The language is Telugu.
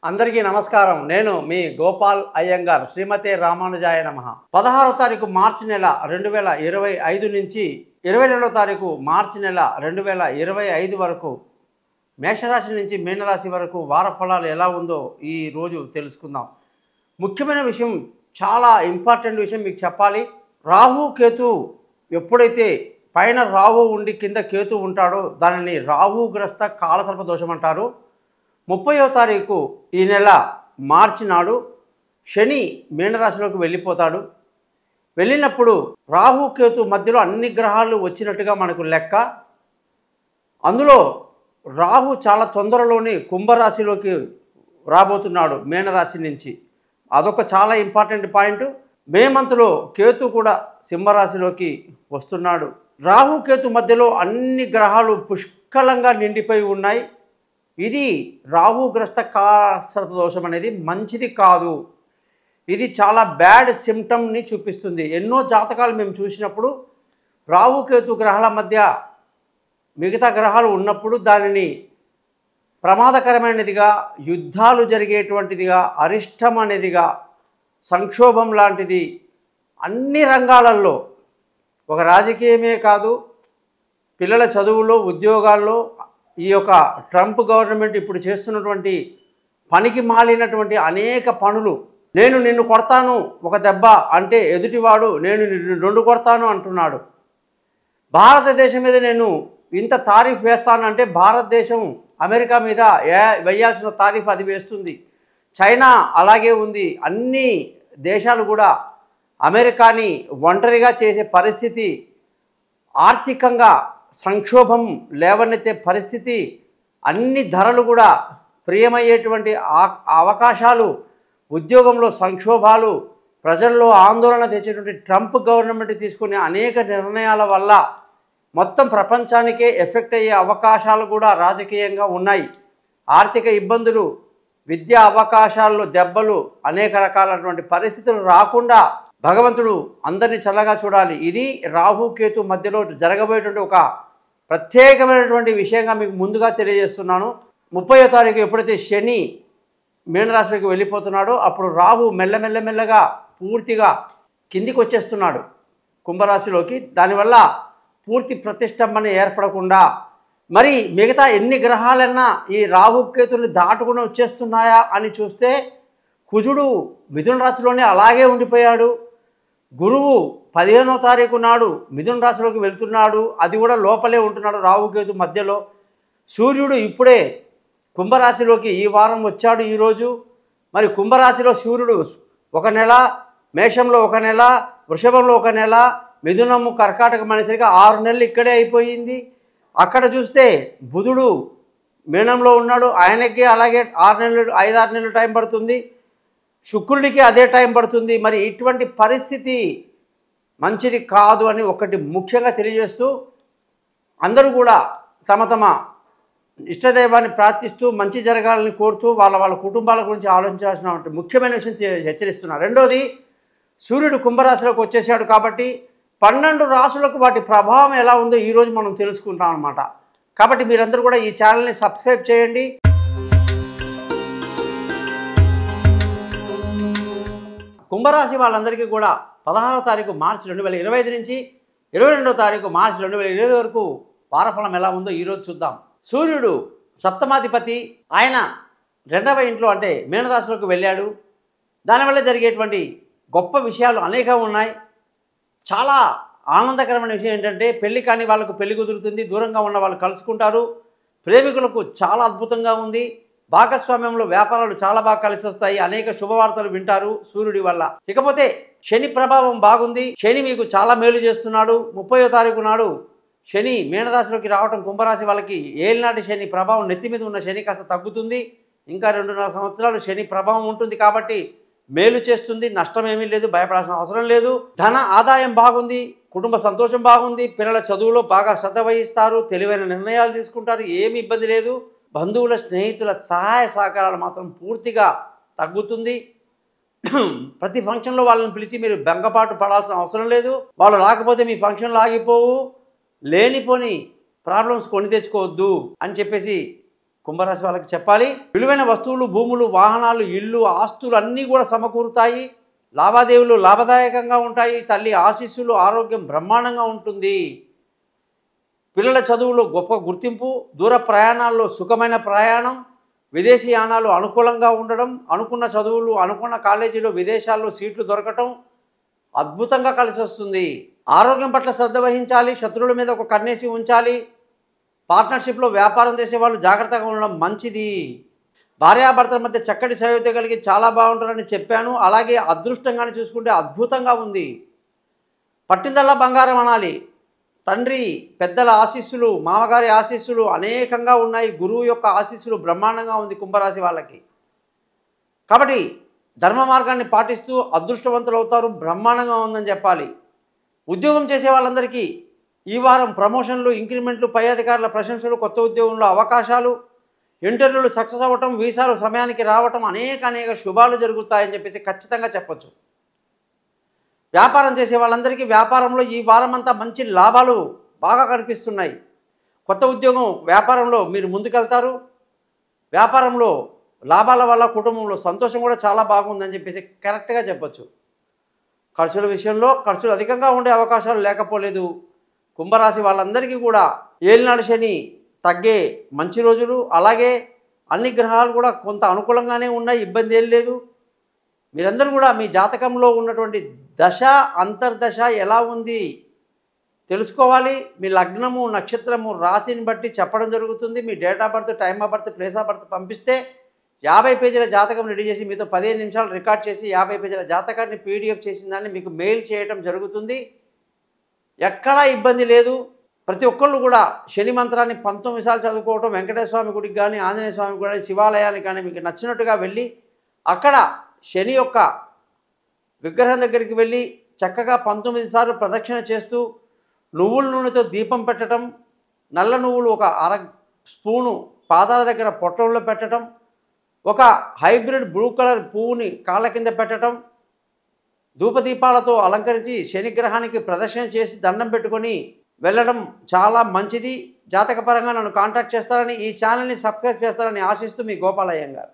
అందరికీ నమస్కారం. నేను మీ గోపాల్ అయ్యంగార్. శ్రీమతే రామానుజాయ నమః. 16వ తారీఖు మార్చి నెల 2025 నుంచి 22వ తారీఖు మార్చి నెల 2025 వరకు మేషరాశి నుంచి మీనరాశి వరకు వార ఫలాలు ఎలా ఉందో ఈ రోజు తెలుసుకుందాం. ముఖ్యమైన విషయం, చాలా ఇంపార్టెంట్ విషయం మీకు చెప్పాలి. రాహు కేతు ఎప్పుడైతే పైన రాహు ఉండి కింద కేతు ఉంటాడో దానిని రాహుగ్రస్త కాలసర్ప దోషం అంటారు. 30వ తారీఖు ఈ నెల మార్చి నాడు శని మీనరాశిలోకి వెళ్ళిపోతాడు. వెళ్ళినప్పుడు రాహు కేతు మధ్యలో అన్ని గ్రహాలు వచ్చినట్టుగా మనకు లెక్క. అందులో రాహు చాలా తొందరలోనే కుంభరాశిలోకి రాబోతున్నాడు మీనరాశి నుంచి. అదొక చాలా ఇంపార్టెంట్ పాయింట్. మే మంత్లో కేతు కూడా సింహరాశిలోకి వస్తున్నాడు. రాహు కేతు మధ్యలో అన్ని గ్రహాలు పుష్కలంగా నిండిపోయి ఉన్నాయి. ఇది రాహుగ్రస్త కాలసర్ప దోషం అనేది మంచిది కాదు. ఇది చాలా బ్యాడ్ సిమ్టమ్ని చూపిస్తుంది. ఎన్నో జాతకాలు మేము చూసినప్పుడు రాహుకేతు గ్రహాల మధ్య మిగతా గ్రహాలు ఉన్నప్పుడు దానిని ప్రమాదకరమైనదిగా, యుద్ధాలు జరిగేటువంటిదిగా, అరిష్టం అనేదిగా, సంక్షోభం లాంటిది అన్ని రంగాలలో, ఒక రాజకీయమే కాదు, పిల్లల చదువులో, ఉద్యోగాల్లో ఈ యొక్క ట్రంప్ గవర్నమెంట్ ఇప్పుడు చేస్తున్నటువంటి పనికి మాలినటువంటి అనేక పనులు, నేను నిన్ను కొడతాను ఒక దెబ్బ అంటే ఎదుటివాడు నేను నిన్ను రెండు కొడతాను అంటున్నాడు. భారతదేశం మీద నేను ఇంత తారీఫ్ వేస్తానంటే భారతదేశం అమెరికా మీద వేయాల్సిన తారీఫ్ అది వేస్తుంది. చైనా అలాగే ఉంది. అన్ని దేశాలు కూడా అమెరికాని ఒంటరిగా చేసే పరిస్థితి, ఆర్థికంగా సంక్షోభం లేవనెత్తే పరిస్థితి, అన్ని ధరలు కూడా ప్రియమయ్యేటువంటి అవకాశాలు, ఉద్యోగంలో సంక్షోభాలు, ప్రజల్లో ఆందోళన తెచ్చేటువంటి ట్రంప్ గవర్నమెంట్ తీసుకునే అనేక నిర్ణయాల వల్ల మొత్తం ప్రపంచానికే ఎఫెక్ట్ అయ్యే అవకాశాలు కూడా రాజకీయంగా ఉన్నాయి. ఆర్థిక ఇబ్బందులు, విద్యా అవకాశాల్లో దెబ్బలు, అనేక రకాలైనటువంటి పరిస్థితులు రాకుండా భగవంతుడు అందరినీ చల్లగా చూడాలి. ఇది రాహుకేతు మధ్యలో జరగబోయేటువంటి ఒక ప్రత్యేకమైనటువంటి విషయంగా మీకు ముందుగా తెలియజేస్తున్నాను. 30వ తారీఖు ఎప్పుడైతే శని మీనరాశిలోకి వెళ్ళిపోతున్నాడో అప్పుడు రాహు మెల్లమెల్లగా పూర్తిగా కిందికి వచ్చేస్తున్నాడు కుంభరాశిలోకి. దానివల్ల పూర్తి ప్రతిష్టంభన ఏర్పడకుండా మరి మిగతా ఎన్ని గ్రహాలన్నా ఈ రాహుకేతుని దాటుకుని వచ్చేస్తున్నాయా అని చూస్తే కుజుడు మిథున రాశిలోనే అలాగే ఉండిపోయాడు. గురువు 15వ తారీఖు నాడు మిథున రాశిలోకి వెళ్తున్నాడు, అది కూడా లోపలే ఉంటున్నాడు రాహుకేతు మధ్యలో. సూర్యుడు ఇప్పుడే కుంభరాశిలోకి ఈ వారం వచ్చాడు ఈరోజు. మరి కుంభరాశిలో సూర్యుడు ఒక నెల, మేషంలో ఒక నెల, వృషభంలో ఒక నెల, మిథునము కర్కాటకం అనేసరికి 6 నెలలు ఇక్కడే అయిపోయింది. అక్కడ చూస్తే బుధుడు మీనంలో ఉన్నాడు, ఆయనకి అలాగే 5-6 నెలలు టైం పడుతుంది. శుక్రుడికి అదే టైం పడుతుంది. మరి ఇటువంటి పరిస్థితి మంచిది కాదు అని ఒకటి ముఖ్యంగా తెలియజేస్తూ అందరూ కూడా తమ తమ ఇష్టదైవాన్ని ప్రార్థిస్తూ మంచి జరగాలని కోరుతూ వాళ్ళ కుటుంబాల గురించి ఆలోచించాల్సిన ముఖ్యమైన విషయం హెచ్చరిస్తున్నారు. రెండోది, సూర్యుడు కుంభరాశిలోకి వచ్చేసాడు కాబట్టి 12 రాశులకు వాటి ప్రభావం ఎలా ఉందో ఈరోజు మనం తెలుసుకుంటాం అన్నమాట. కాబట్టి మీరందరూ కూడా ఈ ఛానల్ని సబ్స్క్రైబ్ చేయండి. కుంభరాశి వాళ్ళందరికీ కూడా 16వ తారీఖు మార్చి 2025 నుంచి 22వ తారీఖు మార్చి 2020 వరకు వారఫలం ఎలా ఉందో ఈరోజు చూద్దాం. సూర్యుడు సప్తమాధిపతి, ఆయన 2వ ఇంట్లో అంటే మీనరాశిలోకి వెళ్ళాడు. దానివల్ల జరిగేటువంటి గొప్ప విషయాలు అనేకం ఉన్నాయి. చాలా ఆనందకరమైన విషయం ఏంటంటే పెళ్లి కాని వాళ్ళకు పెళ్లి కుదురుతుంది, దూరంగా ఉన్న వాళ్ళు కలుసుకుంటారు, ప్రేమికులకు చాలా అద్భుతంగా ఉంది, భాగస్వామ్యంలో వ్యాపారాలు చాలా బాగా కలిసి వస్తాయి, అనేక శుభవార్తలు వింటారు సూర్యుడి వల్ల. ఇకపోతే శని ప్రభావం బాగుంది. శని మీకు చాలా మేలు చేస్తున్నాడు. 30వ తారీఖు నాడు శని మీనరాశిలోకి రావడం కుంభరాశి వాళ్ళకి ఏలినాటి శని ప్రభావం, నెత్తి మీద ఉన్న శని కాస్త తగ్గుతుంది. ఇంకా 2.5 సంవత్సరాలు శని ప్రభావం ఉంటుంది కాబట్టి మేలు చేస్తుంది. నష్టమేమీ లేదు, భయపడాల్సిన అవసరం లేదు. ధన ఆదాయం బాగుంది, కుటుంబ సంతోషం బాగుంది, పిల్లల చదువులో బాగా శ్రద్ధ వహిస్తారు, తెలివైన నిర్ణయాలు తీసుకుంటారు, ఏమి ఇబ్బంది లేదు. బంధువుల, స్నేహితుల సహాయ సహకారాలు మాత్రం పూర్తిగా తగ్గుతుంది. ప్రతి ఫంక్షన్లో వాళ్ళని పిలిచి మీరు బెంగపాటు పడాల్సిన అవసరం లేదు. వాళ్ళు రాకపోతే మీ ఫంక్షన్లు ఆగిపోవు. లేనిపోని ప్రాబ్లమ్స్ కొని తెచ్చుకోవద్దు అని చెప్పేసి కుంభరాశి వాళ్ళకి చెప్పాలి. విలువైన వస్తువులు, భూములు, వాహనాలు, ఇల్లు, ఆస్తులు అన్నీ కూడా సమకూరుతాయి. లావాదేవీలు లాభదాయకంగా ఉంటాయి. తల్లి ఆశీస్సులు, ఆరోగ్యం బ్రహ్మాండంగా ఉంటుంది. పిల్లల చదువులో గొప్ప గుర్తింపు, దూర ప్రయాణాల్లో సుఖమైన ప్రయాణం, విదేశీ యానాలు అనుకూలంగా ఉండడం, అనుకున్న చదువులు, అనుకున్న కాలేజీలో విదేశాల్లో సీట్లు దొరకటం అద్భుతంగా కలిసి వస్తుంది. ఆరోగ్యం పట్ల శ్రద్ధ వహించాలి. శత్రువుల మీద ఒక కన్నేసి ఉంచాలి. పార్ట్నర్షిప్లో వ్యాపారం చేసే వాళ్ళు జాగ్రత్తగా ఉండడం మంచిది. భార్యాభర్తల మధ్య చక్కటి సయోధ్య కలిగి చాలా బాగుంటారని చెప్పాను. అలాగే అదృష్టంగానే చూసుకుంటే అద్భుతంగా ఉంది. పట్టిందల్లా బంగారం అనాలి. తండ్రి పెద్దల ఆశీస్సులు, మామగారి ఆశీస్సులు అనేకంగా ఉన్నాయి. గురువు యొక్క ఆశీస్సులు బ్రహ్మాండంగా ఉంది కుంభరాశి వాళ్ళకి. కాబట్టి ధర్మ మార్గాన్ని పాటిస్తూ అదృష్టవంతులు అవుతారు. బ్రహ్మాండంగా ఉందని చెప్పాలి. ఉద్యోగం చేసే వాళ్ళందరికీ ఈ వారం ప్రమోషన్లు, ఇంక్రిమెంట్లు, పై అధికారుల ప్రశంసలు, కొత్త ఉద్యోగంలో అవకాశాలు, ఇంటర్వ్యూలు సక్సెస్ అవ్వటం, వీసాలు సమయానికి రావటం, అనేక శుభాలు జరుగుతాయని చెప్పేసి ఖచ్చితంగా చెప్పచ్చు. వ్యాపారం చేసే వాళ్ళందరికీ వ్యాపారంలో ఈ వారం అంతా మంచి లాభాలు బాగా కనిపిస్తున్నాయి. కొత్త ఉద్యోగం, వ్యాపారంలో మీరు ముందుకెళ్తారు. వ్యాపారంలో లాభాల వల్ల కుటుంబంలో సంతోషం కూడా చాలా బాగుందని చెప్పేసి కరెక్ట్గా చెప్పచ్చు. ఖర్చుల విషయంలో ఖర్చులు అధికంగా ఉండే అవకాశాలు లేకపోలేదు. కుంభరాశి వాళ్ళందరికీ కూడా ఏలినాడు శని తగ్గే మంచి రోజులు. అలాగే అన్ని గ్రహాలు కూడా కొంత అనుకూలంగానే ఉన్నాయి, ఇబ్బంది ఏం లేదు. మీరందరూ కూడా మీ జాతకంలో ఉన్నటువంటి దశ, అంతర్దశ ఎలా ఉంది తెలుసుకోవాలి. మీ లగ్నము, నక్షత్రము, రాశిని బట్టి చెప్పడం జరుగుతుంది. మీ date of birth, time of birth, place of birth పంపిస్తే 50 పేజీల జాతకం రెడీ చేసి మీతో 15 నిమిషాలు రికార్డ్ చేసి 50 పేజీల జాతకాన్ని PDF చేసిన దాన్ని మీకు మెయిల్ చేయడం జరుగుతుంది. ఎక్కడా ఇబ్బంది లేదు. ప్రతి ఒక్కళ్ళు కూడా శని మంత్రాన్ని 19 సార్లు చదువుకోవటం, వెంకటేశ్వర స్వామి గుడికి కానీ, ఆంజనేయ స్వామి గుడి, శివాలయానికి కానీ మీకు నచ్చినట్టుగా వెళ్ళి అక్కడ శని యొక్క విగ్రహం దగ్గరికి వెళ్ళి చక్కగా 19 సార్లు ప్రదక్షిణ చేస్తూ నువ్వుల నూనెతో దీపం పెట్టడం, నల్ల నువ్వులు ఒక స్పూను పాదాల దగ్గర పొట్టంలో పెట్టడం, ఒక హైబ్రిడ్ బ్లూ కలర్ పువ్వుని కాళ్ళ కింద పెట్టడం, ధూపదీపాలతో అలంకరించి శనిగ్రహానికి ప్రదక్షిణ చేసి దండం పెట్టుకొని వెళ్ళడం చాలా మంచిది. జాతకపరంగా నన్ను కాంటాక్ట్ చేస్తారని, ఈ ఛానల్ని సబ్స్క్రైబ్ చేస్తారని ఆశిస్తూ మీ గోపాలయ్య గారు.